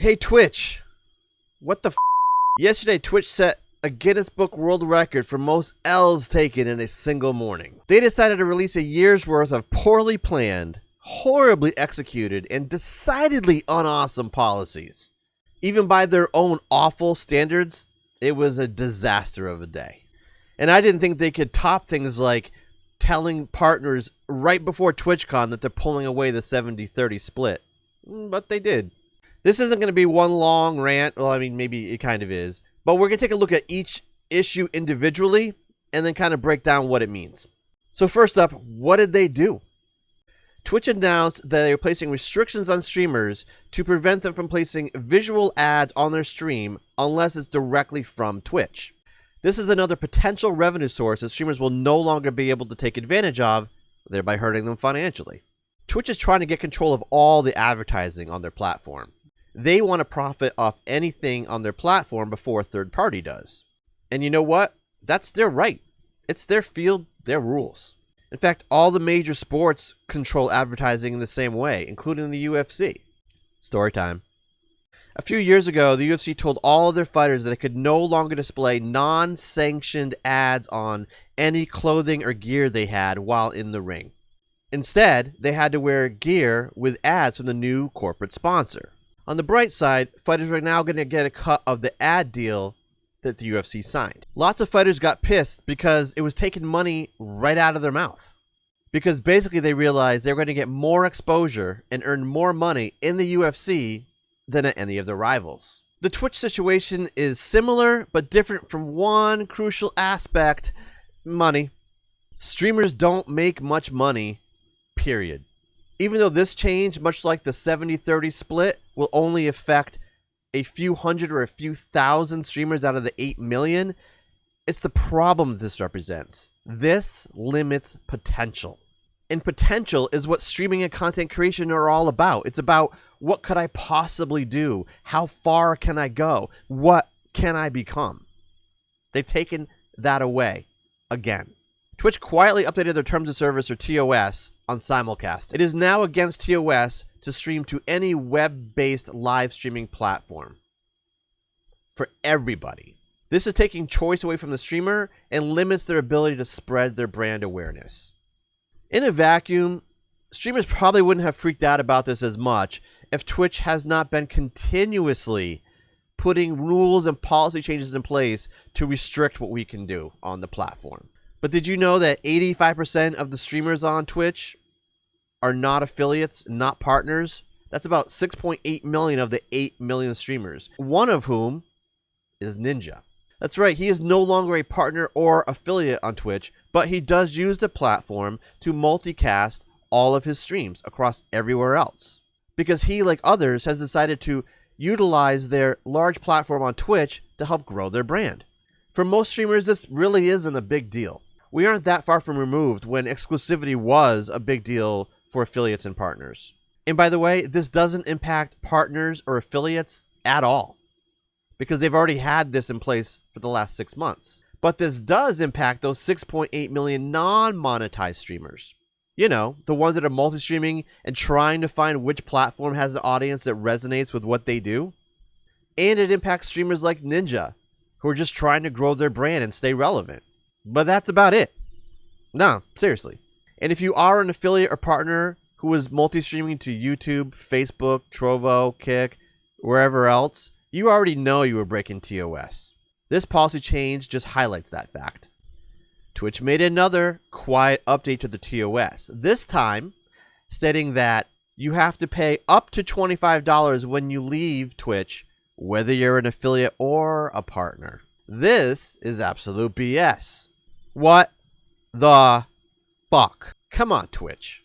Hey Twitch, what the f? Yesterday Twitch set a Guinness Book World Record for most L's taken in a single morning. They decided to release a year's worth of poorly planned, horribly executed, and decidedly unawesome policies. Even by their own awful standards, it was a disaster of a day. And I didn't think they could top things like telling partners right before TwitchCon that they're pulling away the 70-30 split. But they did. This isn't going to be one long rant. Well, I mean, maybe it kind of is. But we're going to take a look at each issue individually and then kind of break down what it means. So first up, what did they do? Twitch announced that they were placing restrictions on streamers to prevent them from placing visual ads on their stream unless it's directly from Twitch. This is another potential revenue source that streamers will no longer be able to take advantage of, thereby hurting them financially. Twitch is trying to get control of all the advertising on their platform. They want to profit off anything on their platform before a third party does. And you know what? That's their right. It's their field, their rules. In fact, all the major sports control advertising in the same way, including the UFC. Story time. A few years ago, the UFC told all of their fighters that they could no longer display non-sanctioned ads on any clothing or gear they had while in the ring. Instead, they had to wear gear with ads from the new corporate sponsor. On the bright side, fighters are now going to get a cut of the ad deal that the UFC signed. Lots of fighters got pissed because it was taking money right out of their mouth. Because basically they realized they were going to get more exposure and earn more money in the UFC than at any of their rivals. The Twitch situation is similar but different from one crucial aspect: money. Streamers don't make much money, period. Even though this change, much like the 70-30 split, will only affect a few hundred or a few thousand streamers out of the 8 million, it's the problem this represents. This limits potential. And potential is what streaming and content creation are all about. It's about, what could I possibly do? How far can I go? What can I become? They've taken that away again. Twitch quietly updated their Terms of Service, or TOS, on simulcast. It is now against TOS to stream to any web-based live streaming platform. For everybody. This is taking choice away from the streamer and limits their ability to spread their brand awareness. In a vacuum, streamers probably wouldn't have freaked out about this as much if Twitch has not been continuously putting rules and policy changes in place to restrict what we can do on the platform. But did you know that 85% of the streamers on Twitch are not affiliates, not partners? That's about 6.8 million of the 8 million streamers, one of whom is Ninja. That's right, he is no longer a partner or affiliate on Twitch, but he does use the platform to multicast all of his streams across everywhere else. Because he, like others, has decided to utilize their large platform on Twitch to help grow their brand. For most streamers, this really isn't a big deal. We aren't that far from removed when exclusivity was a big deal for affiliates and partners. And by the way, this doesn't impact partners or affiliates at all, because they've already had this in place for the last 6 months. But this does impact those 6.8 million non-monetized streamers. You know, the ones that are multi-streaming and trying to find which platform has an audience that resonates with what they do. And it impacts streamers like Ninja, who are just trying to grow their brand and stay relevant. But that's about it. No, seriously. And if you are an affiliate or partner who is multi-streaming to YouTube, Facebook, Trovo, Kick, wherever else, you already know you were breaking TOS. This policy change just highlights that fact. Twitch made another quiet update to the TOS, this time stating that you have to pay up to $25 when you leave Twitch, whether you're an affiliate or a partner. This is absolute BS. What the fuck? Come on, Twitch.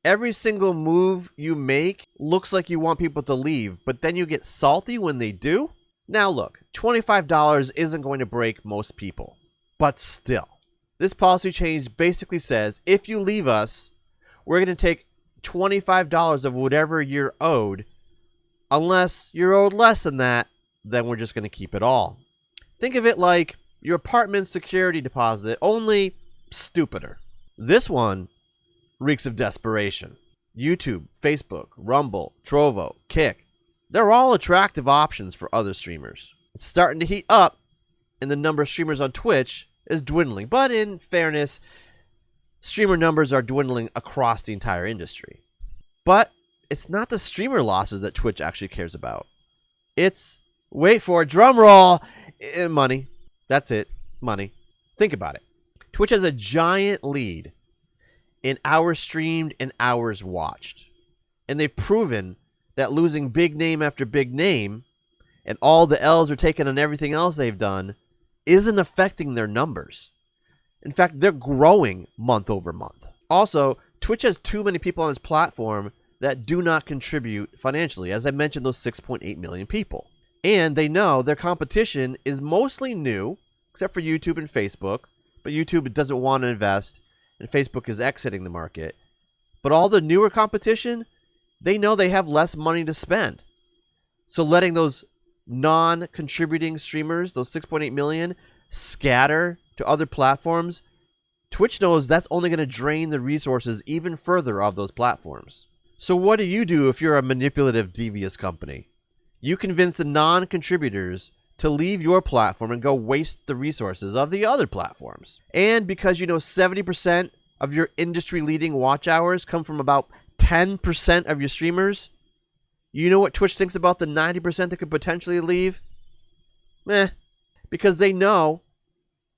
Every single move you make looks like you want people to leave, but then you get salty when they do? Now look, $25 isn't going to break most people, but still. This policy change basically says, if you leave us, we're going to take $25 of whatever you're owed. Unless you're owed less than that, then we're just going to keep it all. Think of it like your apartment security deposit, only stupider. This one reeks of desperation. YouTube, Facebook, Rumble, Trovo, Kick, They're all attractive options for other streamers. It's starting to heat up, and the number of streamers on Twitch is dwindling. But in fairness, streamer numbers are dwindling across the entire industry. But it's not the streamer losses that Twitch actually cares about. It's, wait for it, drum roll, money. That's it, money. Think about it. Twitch has a giant lead in hours streamed and hours watched. And they've proven that losing big name after big name and all the L's are taken on everything else they've done isn't affecting their numbers. In fact, they're growing month over month. Also, Twitch has too many people on its platform that do not contribute financially. As I mentioned, those 6.8 million people. And they know their competition is mostly new, except for YouTube and Facebook. But YouTube doesn't want to invest, and Facebook is exiting the market. But all the newer competition, they know they have less money to spend. So letting those non-contributing streamers, those 6.8 million, scatter to other platforms, Twitch knows that's only going to drain the resources even further of those platforms. So what do you do if you're a manipulative, devious company? You convince the non-contributors to leave your platform and go waste the resources of the other platforms. And because you know 70% of your industry-leading watch hours come from about 10% of your streamers, you know what Twitch thinks about the 90% that could potentially leave? Because they know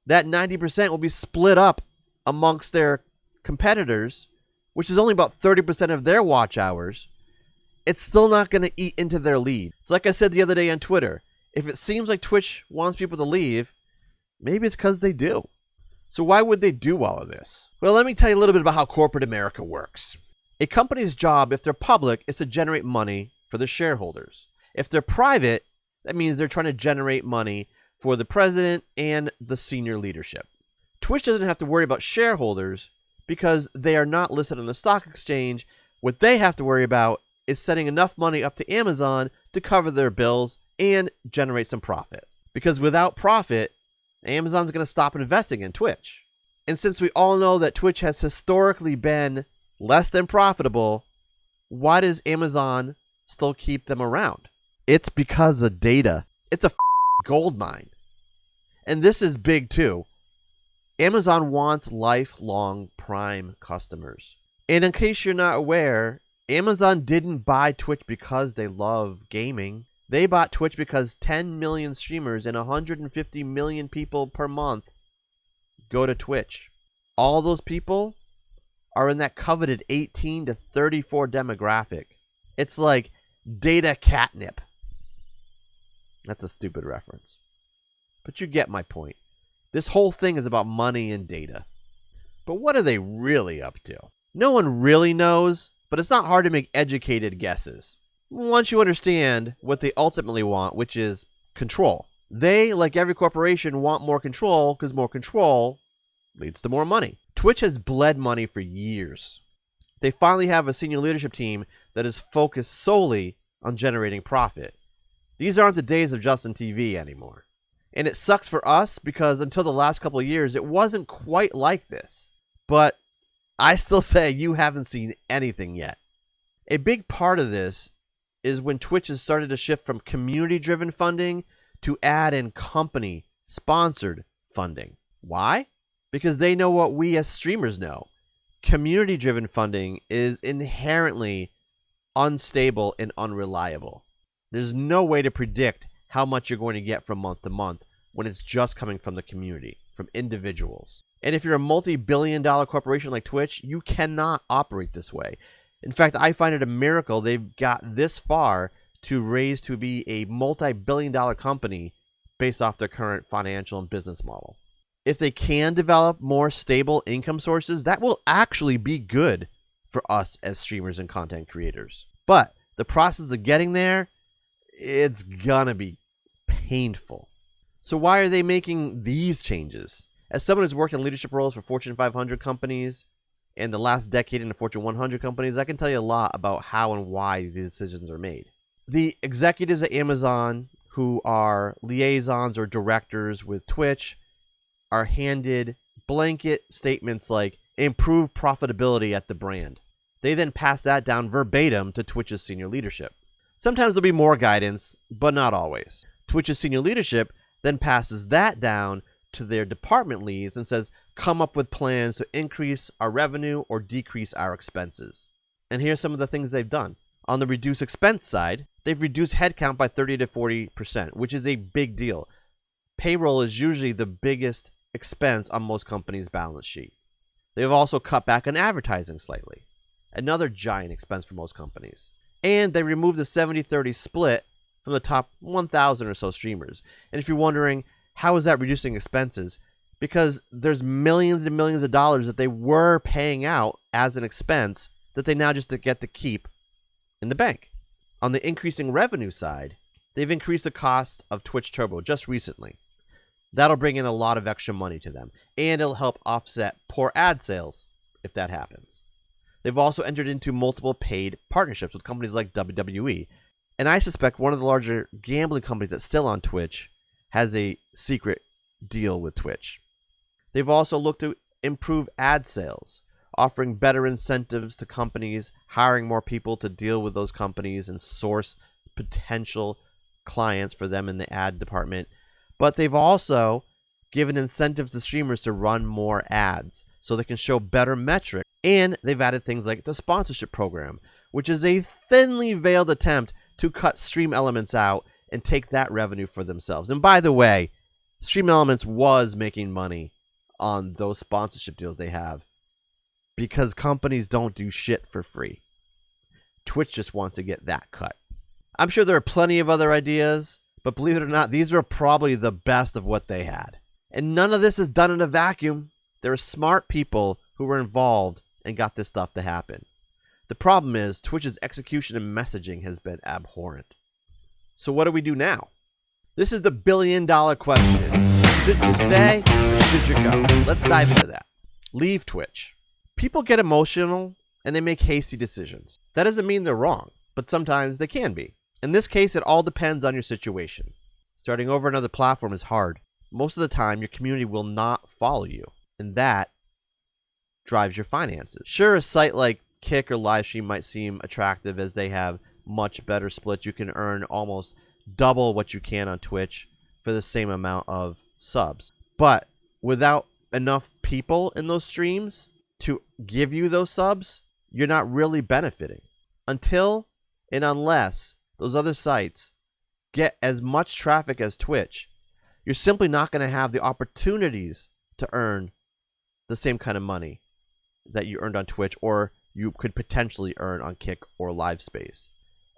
that 90% will be split up amongst their competitors, which is only about 30% of their watch hours. It's still not going to eat into their lead. It's like I said the other day on Twitter. If it seems like Twitch wants people to leave, maybe it's because they do. So why would they do all of this? Well, let me tell you a little bit about how corporate America works. A company's job, if they're public, is to generate money for the shareholders. If they're private, that means they're trying to generate money for the president and the senior leadership. Twitch doesn't have to worry about shareholders because they are not listed on the stock exchange. What they have to worry about is sending enough money up to Amazon to cover their bills and generate some profit. Because without profit, Amazon's going to stop investing in Twitch. And since we all know that Twitch has historically been less than profitable, why does Amazon still keep them around? It's because of data. It's a gold mine. And this is big too. Amazon wants lifelong Prime customers. And in case you're not aware, Amazon didn't buy Twitch because they love gaming. They bought Twitch because 10 million streamers and 150 million people per month go to Twitch. All those people are in that coveted 18 to 34 demographic. It's like data catnip. That's a stupid reference. But you get my point. This whole thing is about money and data. But what are they really up to? No one really knows, but it's not hard to make educated guesses. Once you understand what they ultimately want, which is control. They, like every corporation, want more control because more control leads to more money. Twitch has bled money for years. They finally have a senior leadership team that is focused solely on generating profit. These aren't the days of Justin TV anymore. And it sucks for us because until the last couple of years, it wasn't quite like this. But I still say you haven't seen anything yet. A big part of this is when Twitch has started to shift from community-driven funding to add in company-sponsored funding. Why? Because they know what we as streamers know. Community-driven funding is inherently unstable and unreliable. There's no way to predict how much you're going to get from month to month when it's just coming from the community, from individuals. And if you're a multi-billion-dollar corporation like Twitch, you cannot operate this way. In fact, I find it a miracle they've got this far to raise to be a multi-billion-dollar company based off their current financial and business model. If they can develop more stable income sources, that will actually be good for us as streamers and content creators. But the process of getting there, it's gonna be painful. So why are they making these changes? As someone who's worked in leadership roles for Fortune 500 companies and the last decade in the Fortune 100 companies, I can tell you a lot about how and why these decisions are made. The executives at Amazon who are liaisons or directors with Twitch are handed blanket statements like improve profitability at the brand. They then pass that down verbatim to Twitch's senior leadership. Sometimes there'll be more guidance, but not always. Twitch's senior leadership then passes that down to their department leads and says, come up with plans to increase our revenue or decrease our expenses. And here's some of the things they've done. On the reduce expense side, they've reduced headcount by 30 to 40%, which is a big deal. Payroll is usually the biggest expense on most companies' balance sheet. They've also cut back on advertising slightly, another giant expense for most companies. And they removed the 70-30 split from the top 1,000 or so streamers. And if you're wondering, how is that reducing expenses? Because there's millions and millions of dollars that they were paying out as an expense that they now just get to keep in the bank. On the increasing revenue side, they've increased the cost of Twitch Turbo just recently. That'll bring in a lot of extra money to them, and it'll help offset poor ad sales if that happens. They've also entered into multiple paid partnerships with companies like WWE, and I suspect one of the larger gambling companies that's still on Twitch has a secret deal with Twitch. They've also looked to improve ad sales, offering better incentives to companies, hiring more people to deal with those companies and source potential clients for them in the ad department. But they've also given incentives to streamers to run more ads so they can show better metrics. And they've added things like the sponsorship program, which is a thinly veiled attempt to cut Stream Elements out and take that revenue for themselves. And by the way, Stream Elements was making money on those sponsorship deals they have because companies don't do shit for free. Twitch just wants to get that cut. I'm sure there are plenty of other ideas, but believe it or not, these are probably the best of what they had. And none of this is done in a vacuum. There are smart people who were involved and got this stuff to happen. The problem is Twitch's execution and messaging has been abhorrent. So what do we do now? This is the billion-dollar question. Should you stay or should you go? Let's dive into that. Leave Twitch. People get emotional and they make hasty decisions. That doesn't mean they're wrong, but sometimes they can be. In this case, it all depends on your situation. Starting over another platform is hard. Most of the time, your community will not follow you, and that drives your finances. Sure, a site like Kick or Livestream might seem attractive as they have much better splits. You can earn almost double what you can on Twitch for the same amount of subs. But without enough people in those streams to give you those subs, you're not really benefiting. Until and unless those other sites get as much traffic as Twitch, you're simply not going to have the opportunities to earn the same kind of money that you earned on Twitch or you could potentially earn on Kick or LiveSpace.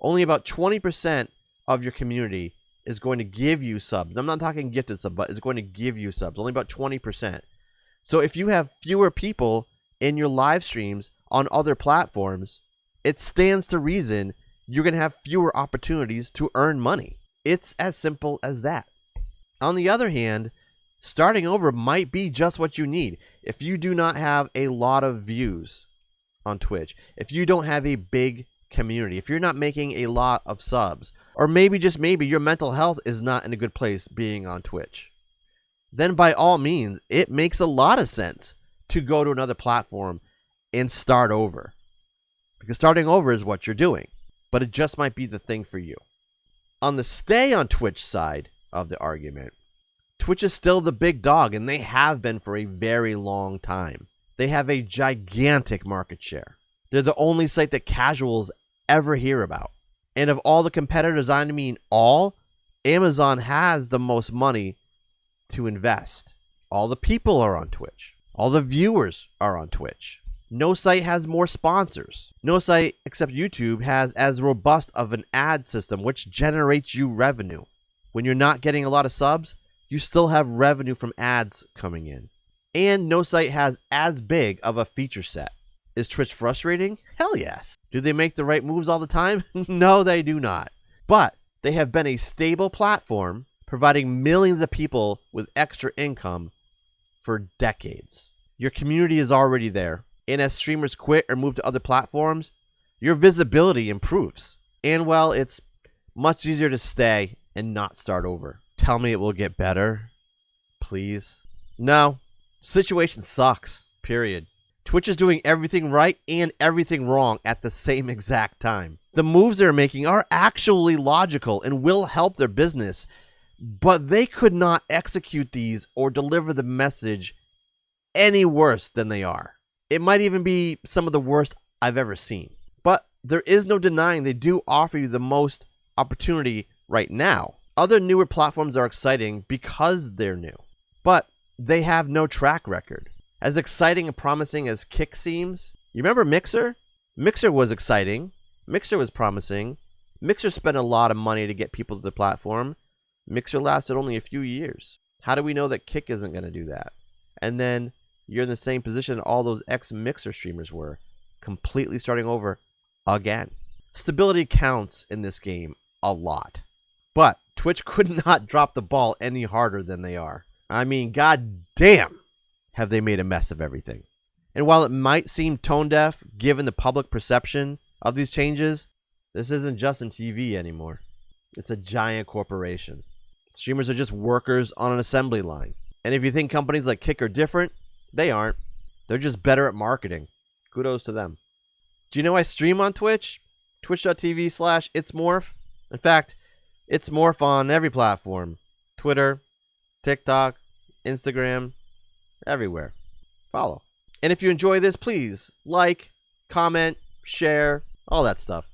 Only about 20% of your community is going to give you subs. I'm not talking gifted subs, but it's going to give you subs. Only about 20%. So if you have fewer people in your live streams on other platforms, it stands to reason you're going to have fewer opportunities to earn money. It's as simple as that. On the other hand, starting over might be just what you need. If you do not have a lot of views on Twitch, if you don't have a big community, if you're not making a lot of subs, or maybe just maybe your mental health is not in a good place being on Twitch, then by all means, it makes a lot of sense to go to another platform and start over. Because starting over is what you're doing, but it just might be the thing for you. On the stay on Twitch side of the argument, Twitch is still the big dog, and they have been for a very long time. They have a gigantic market share. They're the only site that casuals ever hear about. And of all the competitors, I mean all, Amazon has the most money to invest. All the people are on Twitch. All the viewers are on Twitch. No site has more sponsors. No site except YouTube has as robust of an ad system which generates you revenue. When you're not getting a lot of subs, you still have revenue from ads coming in. And no site has as big of a feature set. Is Twitch frustrating? Hell yes. Do they make the right moves all the time? No, they do not. But they have been a stable platform providing millions of people with extra income for decades. Your community is already there. And as streamers quit or move to other platforms, your visibility improves. And well, it's much easier to stay and not start over. Tell me it will get better, please. No, situation sucks, period. Twitch is doing everything right and everything wrong at the same exact time. The moves they're making are actually logical and will help their business, but they could not execute these or deliver the message any worse than they are. It might even be some of the worst I've ever seen. But there is no denying they do offer you the most opportunity right now. Other newer platforms are exciting because they're new, but they have no track record. As exciting and promising as Kick seems, you remember Mixer? Mixer was exciting. Mixer was promising. Mixer spent a lot of money to get people to the platform. Mixer lasted only a few years. How do we know that Kick isn't going to do that? And then you're in the same position all those ex-Mixer streamers were, completely starting over again. Stability counts in this game a lot. But Twitch could not drop the ball any harder than they are. I mean, god damn, have they made a mess of everything. And while it might seem tone deaf, given the public perception of these changes, this isn't Justin TV anymore. It's a giant corporation. Streamers are just workers on an assembly line. And if you think companies like Kick are different, they aren't. They're just better at marketing. Kudos to them. Do you know I stream on Twitch? Twitch.tv/itsmorph. In fact, it's Morph on every platform. Twitter, TikTok, Instagram, everywhere. Follow. And if you enjoy this, please like, comment, share, all that stuff.